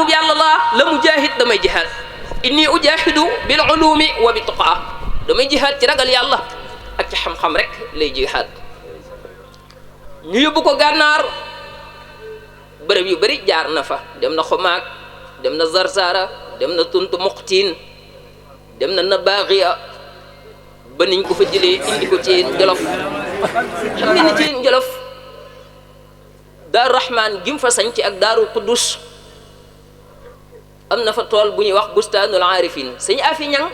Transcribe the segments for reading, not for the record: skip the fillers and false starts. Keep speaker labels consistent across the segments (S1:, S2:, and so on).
S1: jaamu yàlla laa la mujahid damay jihaad inni ujahidu bil ulumi wa bi tuqaa damay jihaad ci ragal yàlla ak ci xam-xam rek lay jihaad. ñu yóbbu ko gànnaar bërëb yu bëri jaar na fa dem na xumaag dem na zarzara dem na tuntu muqtiin dem na nabaaxiya ba niñ ko fa jëlee indi ko ci Jolof. xam ngeen ni ci Jolof daaru rahman gim fa sañc ak daaru quddus am na fa tool bu ñuy wax bustaanul aarifin sëñ Afi Ñang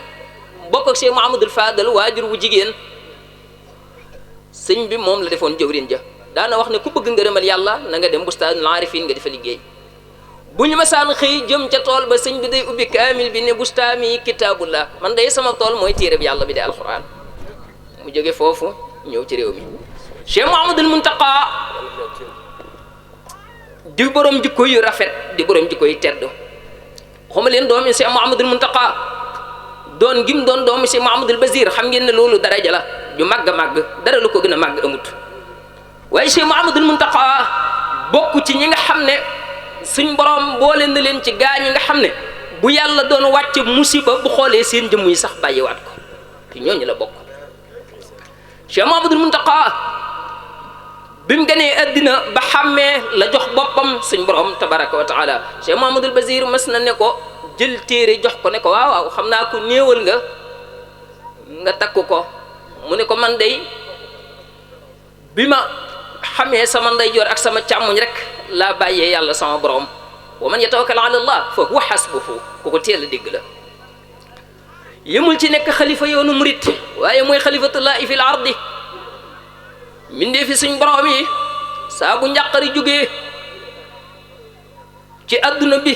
S1: bokk ak Cheikh Mouhamadul Fadal waajur wu jigéen sëñ bi moom la defoon jëwrin ja daana wax ne ku bëgg ngërëmal yàlla na nga dem bustaanul aarifin nga defa liggéey. bu ñu masaan xëy jëm ca tool ba sëñ bi day ubbi kaamil bi ne bustaami kitaabullah man day sama tool mooy téereb yàlla bi de alquran. mu jóge foofu ñëw ci réew mi Cheikh Mouhamadul Muntaqa di borom jikko yu rafet di borom jikko yu tedd xoma leen doomi Cheikh Mouhamadul Muntaqa doon gim doon doomi Cheikh Mouhamadul Basir xam ngeen ne loolu daraja la ju màgg a màgg dara lu ko gën a màgg amut waaye Cheikh Mouhamadul Muntaqa bokk ci ñi nga xam ne suñ borom boole na leen ci gaa ñi nga xam ne bu yàlla doon wàcc musiba bu xoolee seen jëmm yi sax bàyyiwaat ko te ñooñu la bokk. Cheikh Mouhamadul Muntaqa bi mu gënee àddina ba xàmmee la jox boppam suñ borom tabaraka wa taala Cheikh Mouhamadul Basir mas na ne ko jël téere jox ko ne ko waaw waaw xam naa ko néewal nga takk ko mu ne ko man day bi ma xamee sama ndeyjoor ak sama càmmoñ rek laa bàyyee yàlla sama borom wa man yatawakkal ala allah fa huwa hasbuhu ku ko teel a dégg la. yëmul ci nekk xalifa yoonu murit waaye mooy xalifatullahi fil ardi mindee fi suñ borom yi saa bu njàqari jógee ci adduna bi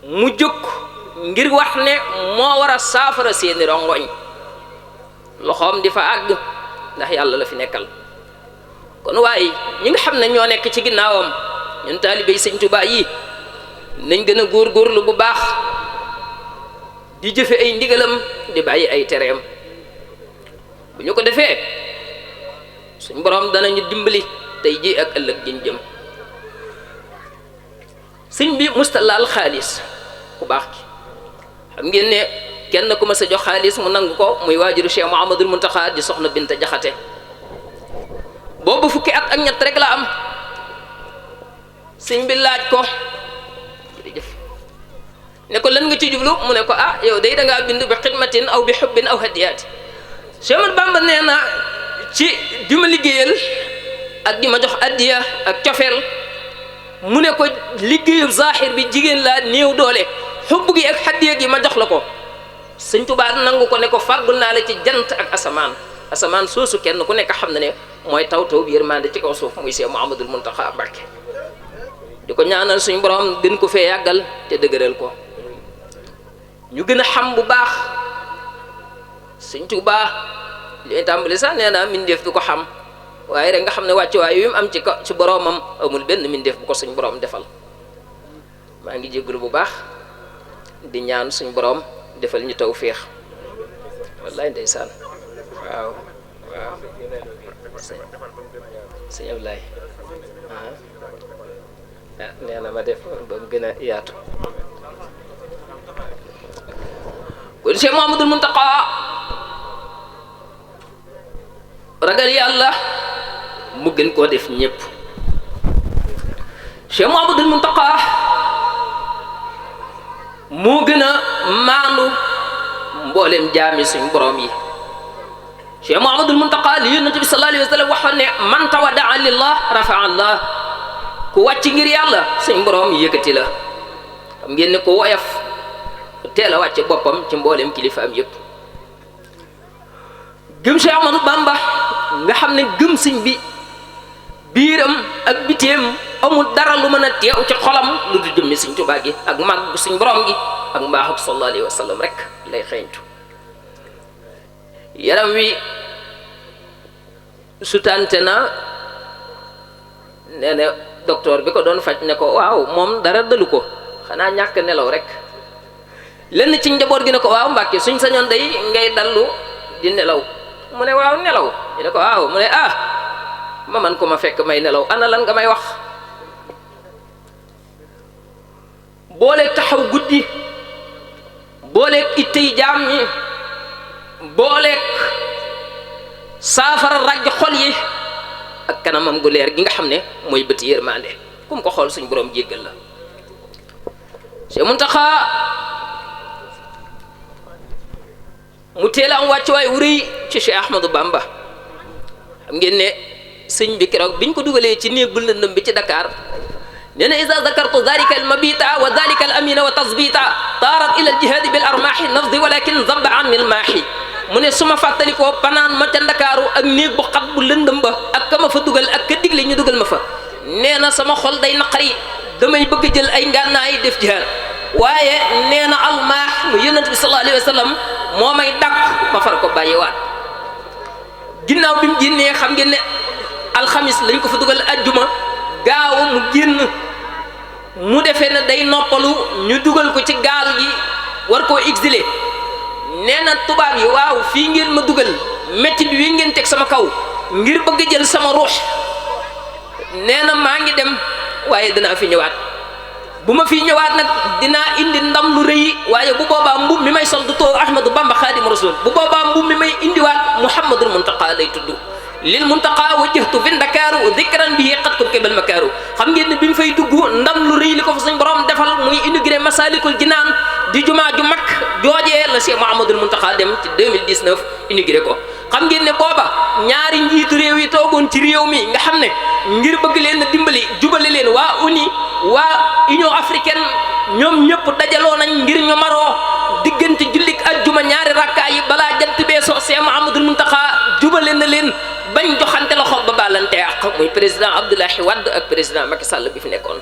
S1: mu jóg ngir wax ne moo war a saafara seeni rongoñ loxoom di fa àgg ndax yàlla la fi nekkal. kon waaye ñi nga xam ne ñoo nekk ci ginnaawam ñun taalibey sëñ Tuubaa yi nañ gën a góorgóorlu bu baax di jëfe ay ndigalam di bàyyi ay tereem bu ñu ko defee suñ borom danañu dimbali tey ji ak ëllëg giñ jëm. sëñ bi musta laal xaalis ku baax ki xam ngeen ne kenn ku ma sa jox xaalis mu nangu ko muy waajuru Cheikh Mouhamadul Muntaxa di soxna Binta Jaxate boobu fukki at ak ñett rek la am sëñ bi laaj ko jërëjëf ne ko lan nga ci jublu mu ne ko ah yow day dangaa bind bi xidmatin aw bi xubbin aw hadiyaati Cheikh Ahmad Bamba nee na ci di ma liggéeyal ak di ma jox addiya ak cofeel mu ne ko liggéeyu zahir bi jigéen laa néew doole xubb gi ak hadiya gi ma jox la ko sëñ Tuubaa nangu ko ne ko fàggul naa la ci jant ak asamaan soosu kenn ku nekk xam na ne mooy taw bi yërmande ci kaw suuf muy Cheikh Mouhamadul Muntaxa Mbacké di ko ñaanal suñu borom gën ko fee yàggal te dëgëral ko. ñu gën a xam bu baax sëñ Tuubaa li tàmbali sax nee naa mindeef du ko xam waaye rek nga xam ne wàccuwaay yu mu am ci boromam amul benn mindeef bu ko suñ borom defal. maa ngi jégalu bu baax di ñaan suñ borom defal ñu tawféex wallaay ndeysaan waaw sëñ Ablaye nee na ma def ba mu gën a yaatu. kon Cheikh Mouhamadul Muntaqa ragal yàlla mu gën koo def ñëpp. Cheikh Mouhamadul Muntaqa moo gën a maandu mboolem jaami suñ borom yi. Cheikh Mouhamadul Muntaqa li Yonent bi sallallahu alayhi wa sallam waxoon ne man tawadaa lillah rafa'a Allah ku wàcc ngir yàlla suñ borom yëkkati la. xam ngeen ne ko woyof teel a wàcce boppam ci mboolem kilifaam yëpp. gëm Cheikh Ahmadou Bamba nga xam ne gëm sëñ bi biiram ak biteem amul dara lu mën a teew ci xolam lu du jëmmi sëñ Tuubaa gi ak màgg suñ borom gi ak mbaaxu sallallahu alayhi wa sallam rek lay xeeñtu. yaram wi sutante na nee na docteur bi ko doon faj ne ko waaw moom dara dalu ko xanaa ñàkk nelaw rek. lenn ci njaboot gi ne ko waaw Mbàkke suñ sañoon day ngay dallu di nelaw mu ne waaw nelaw ñu ne ko waaw mu ne ah ma man ko ma fekk may nelaw ana lan nga may wax. booleeg taxaw guddi booleeg ittey jaam ñi booleeg saafara ràjj xol yi ak kanamam gu leer gi nga xam ne mooy bëti yërmande kum ko xool suñ borom jéggal la. Cheikh Muntaxa mu teel a am wàccuwaay wu rëy ci Cheikh Ahmadou Bamba xam ngeen ne sëñ bi keroog biñ ko dugalee ci néeg bu lëndëm bi ci Dakar nee na iza zakartu dhalika al mabita wa dhalika al amina wa tasbita taarat ila al jihadi bil armaahi nafdi walakin zabba an il maahi mu ne su ma fàttalikoo panaan ma ca Ndakaaru ak néeg bu xat bu lëndëm ba ak ka ma fa dugal ak ka digle ñu dugal ma fa nee na sama xol day naqari damay bëgg jël ay ngànnaay def jihaad waaye nee na almaax mu yonent bi sallallahu alayhi wa sallam moo may dàq ma far ko bàyyiwaat ginnaaw bi mu génnee xam ngeen ne alxamis lañ ko fa dugal ajjuma gaaw mu génn mu defee ne day noppalu ñu dugal ko ci gaal gi war koo exilé nee na tubaab yi waaw fii ngeen ma dugal métti bi wi ngeen teg sama kaw ngir bëgg jël sama ruux nee na maa ngi dem waaye dinaa fi ñëwaat bu ma fi ñëwaat nag dinaa indi ndam lu rëy waaye bu boobaa mbub mi may sol du too Ahmadou Bamba Xaadimu Rasuul bu boobaa mbub mi may indiwaat Muhammadul Muntaqa lay tudd lil Muntaqa wajjahtu fi Ndakaaru dikran bihi qad kubkibal makaaru xam ngeen ne bi mu fay dugg ndam lu rëy li ko fa suñ borom defal muy inauguré Masalikul Jinaan di jumaa ju mag joojee la Cheikh Mouhamadoul Mountakha dem ci 2019 inauguré ko xam ngeen ne booba ñaari njiitu réew yi toogoon ci réew mi nga xam ne ngir bëgg leen a dimbali jubale leen waa waa Union africaine ñoom ñëpp dajaloo nañ ngir ñu maroo diggante jullik ajjuma ñaari rakkaa yi balaa jant bee so Cheikh Mouhamadoul Mountakha jubale na leen bañ joxante loxo ba baalante ak muy président Abdoulaye Wade ak président Macky Sall bi fi nekkoon.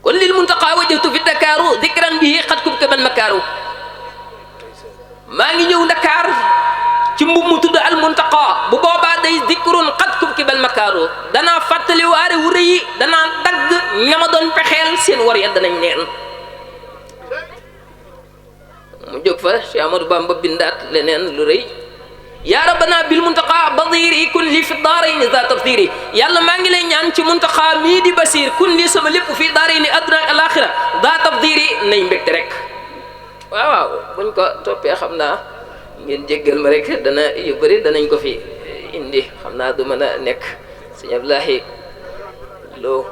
S1: kon lil Muntaqa wajjahtu fi Dakaaru dikran bihi qad kubkibal makaaru maa ngi ñëw Dakar ci mbub mu tudd al Muntaqa bu boobaa day dikrun qad kubkibal makaaru danaa fàttali waare wu rëy danaa dagg ñama doon pexeel seen war ya danañ neen mu jóg fa Cheikh Amadou Bamba bindaat leneen lu rëy yaa rabbana bil Muntaqa badiri kun li fi daarayni za tafdiri yàlla maa ngi lay ñaan ci Muntaqa mii di Basiir kun li sama lépp fii daarayni adduna ak alaxira za tafdiri nay mbégte rek waaw buñ ko toppee xam naa ngeen jéggal ma rek dana yu bëri danañ ko fi indi xam naa du mën a nekk sëñ Abdoulahi Lo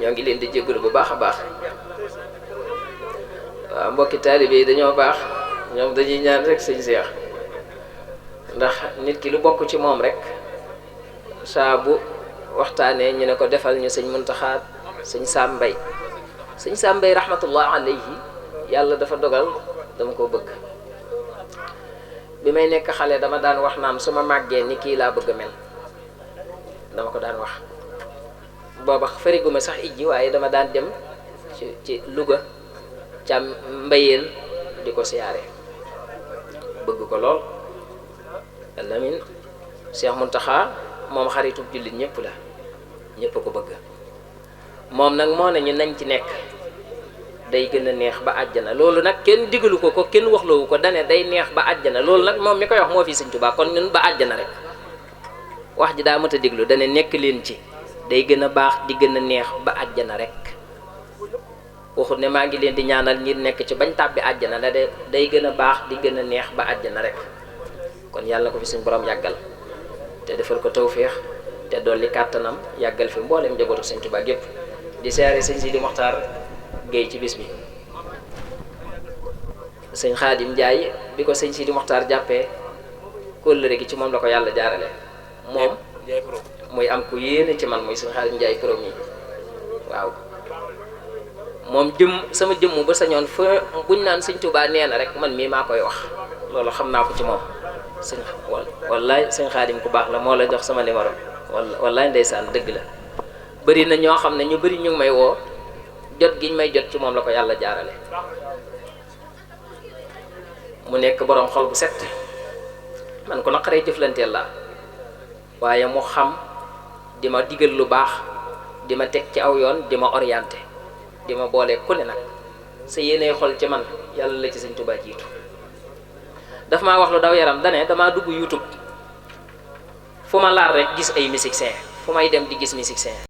S1: ñoo ngi leen di jéggalu bu baax a baax waaw mbokki taalibe yi dañoo baax ñoom dañuy ñaan rek sëñ Seex ndax nit ki lu bokk ci moom rek saa bu waxtaanee ñu ne ko defal ñu sëñ Muntaxa sëñ Sàmbay rahmatullah alayhi yàlla dafa dogal dama ko bëgg bi may nekk xale dama daan wax naan su ma màggee ni kii laa bëgg a mel dama ko daan wax booba fariguma sax ijji waaye dama daan dem ci Louga ca Mbayeen di ko siyaare bëgg ko lool alamin Cheikh Muntaxa moom xaritub jullit ñëpp la ñëpp ko bëgg moom nag moo nañu nañ ci nekk day gën a neex ba àjjana loolu nag kenn digalu ko kenn waxloowu ko dane day neex ba àjjana loolu nag moom mi koy wax moo fi Sëñ Tuubaa kon ñun ba àjjana rek wax ji daa mat a déglu dane nekk leen ci day gën a baax di gën a neex ba àjjana rek waxut ne maa ngi leen di ñaanal ngir nekk ci bañ tàbbi àjjana la de day gën a baax di gën a neex ba àjjana rek kon yàlla ko fi suñ borom yàggal te defal ko tawféex te dolli kàttanam yàggal fi mboolem njabootu Sëñ Tuubaa gépp di siyaare sëñ Sidi Moxtaar Géey ci bis bi sëñ Xaadim Njaay bi ko sëñ Sidi Moxtaar jàppee kóllëre gi ci moom la ko yàlla jaarale moom muy am ku yéene ci man muy sëñ Xaadim Njaay premier waaw moom sama jëmm ba sañoon fa buñ naan Sëñ Tuubaa nee na rek man mii maa koy wax loolu xam naa ko ci moom sëñ wallaay sëñ Xaadim ku baax la moo la jox sama numéro wallaay ndeysaan dëgg la bëri na ñoo xam ne ñu bëri ñu ngi may woo jot giñ may jot ci moom la ko yàlla jaarale mu nekk boroom xol bu set man ko naqaree jëflanteel la waaye mu xam di ma digal lu baax di ma teg ci aw yoon di ma orienté di ma boole ku ne nag sa yéenee xol ci man yàlla la ci Sëñ Tuubaa jiitu daf maa wax lu daw yaram dane damaa dugg YouTube fu ma laal rek gis ay musiciens fu may dem di gis musiciens